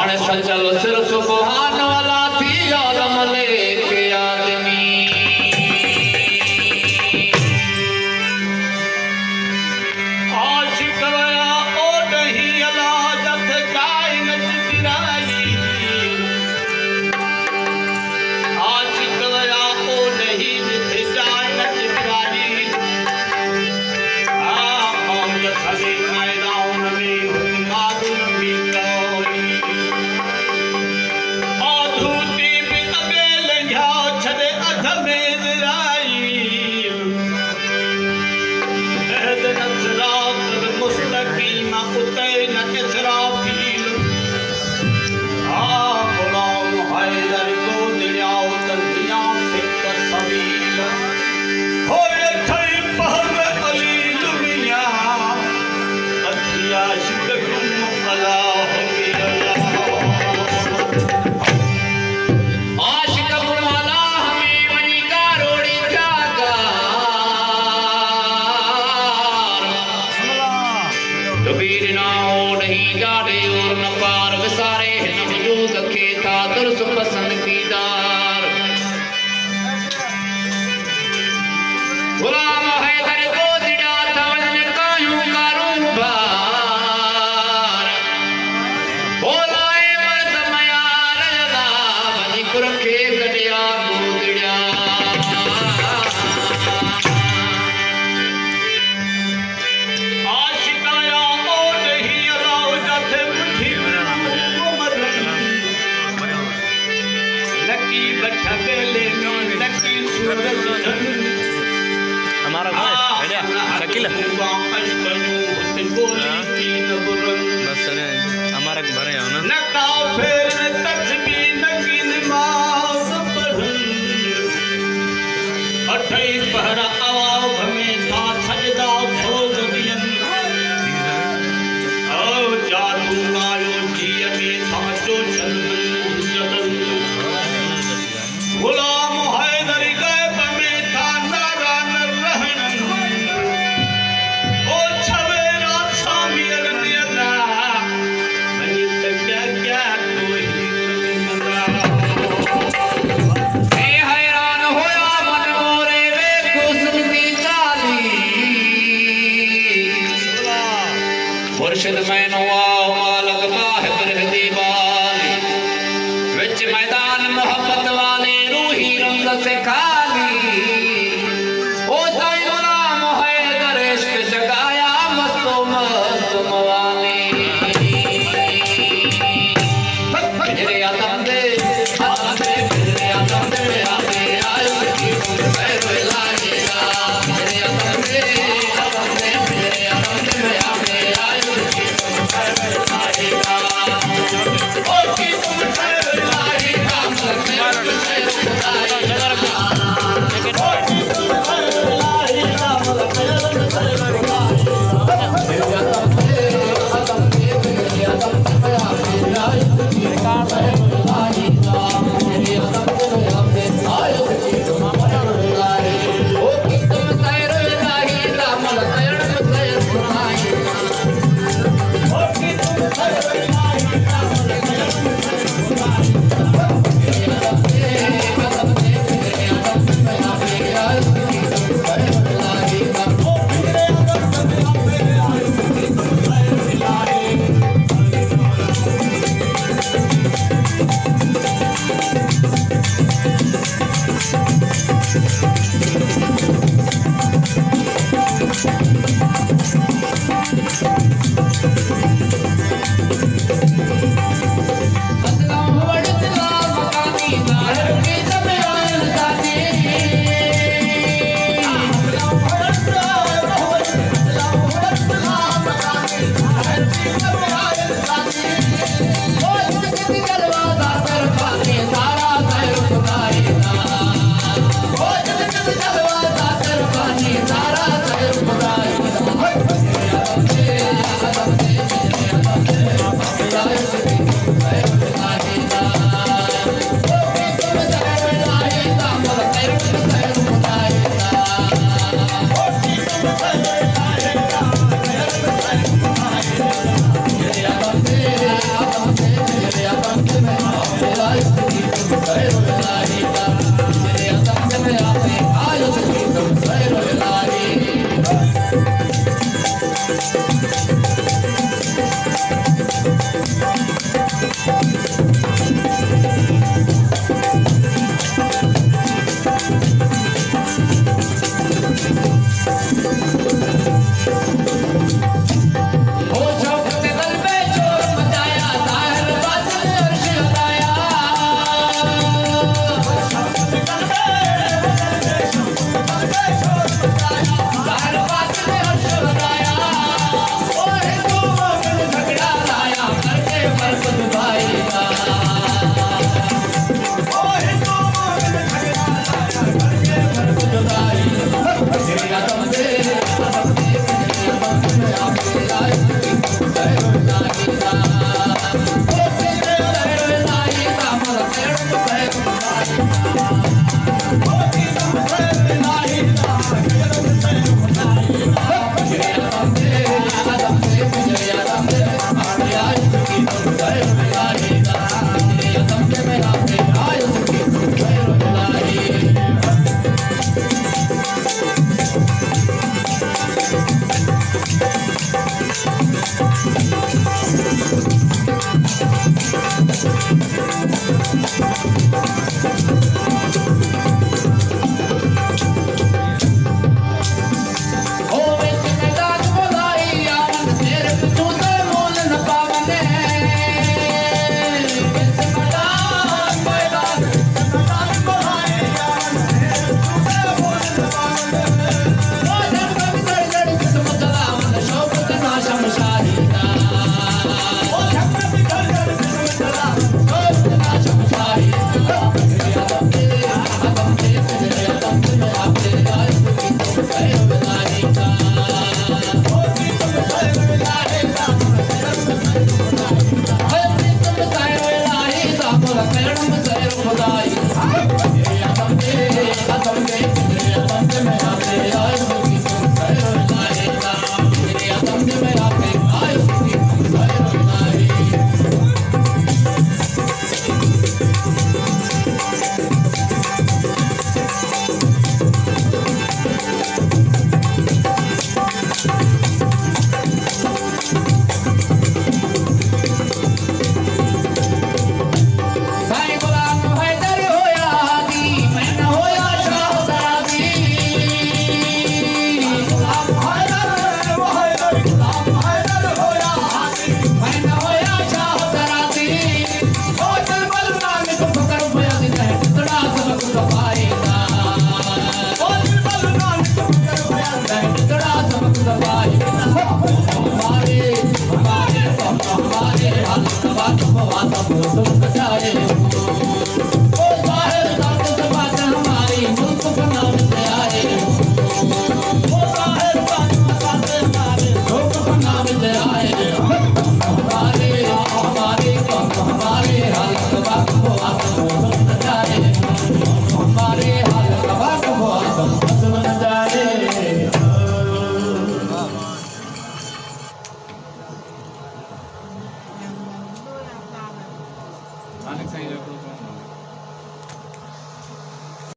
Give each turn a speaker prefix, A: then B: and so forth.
A: हाणे सचल सिर्फ सुभान वाला थी आलम लेके आदमी
B: आशिक वया ओ नहीं अला जथ गाय नच गिराई आशिक वया ओ नहीं जथ गाय नच गिराई आ मौज सभी मैदान में हुई मादुल भी कोई आधूती भी अबेल झा छदे अध में दिराई मुस्तकीम उतैन इसराफील गुलाम हैदर को दिलाओ तंदिया से तस्वीर हो थई पहर अली दुनिया अथिया शिकम अला हो
A: आशिक बुमाला हमें मनी का रोड़ी जागा कबीर ना हो नहीं जाड़े और न पार विसारे न वजूद के था दुरुस्त पसंद कीदार गुलाम हैदर को दिया था वजन कायूं कारूं भार बोलाए मर्द मयार जदा बनी कुरखे गडिया गोदिया
B: आशिकाया ओ नहीं अलाओ जथे मुठी लकी बच्चा बेले लकी सूरज
C: हमारा घर है शकील बस हमारा घर है ना
B: नका फेर तस्बी नकी नमाज पढ़न अठई पहर आवाज में था सजदा सोग दियन ओ जादू आयो जिय में था जो चलन जलन गुलाम हैदर गैब में था नारा न रहन ओ छवेरा सामियल नियला मनी तक क्या कोई
A: मैं हैरान होया मन मोरे वे हुस्न की चाली मुर्शिद मैनू आओ मालक बाहिर दी बाली विच मैदान मोहब्बत वाले रूही रंग से खाली ओ साईं गुलाम हैदर इश्क जगाया मस्तो मस्त मवाली मेरे आदम दे मेरे आदम दे आते आयो की तुम पैर लागेगा मेरे आदम दे मेरे आदम दे आते आयो की तुम पैर लागेगा ओ की तुम पैर लागेगा मेरे पैर लागेगा
D: नानक साईं जो हिकिड़ो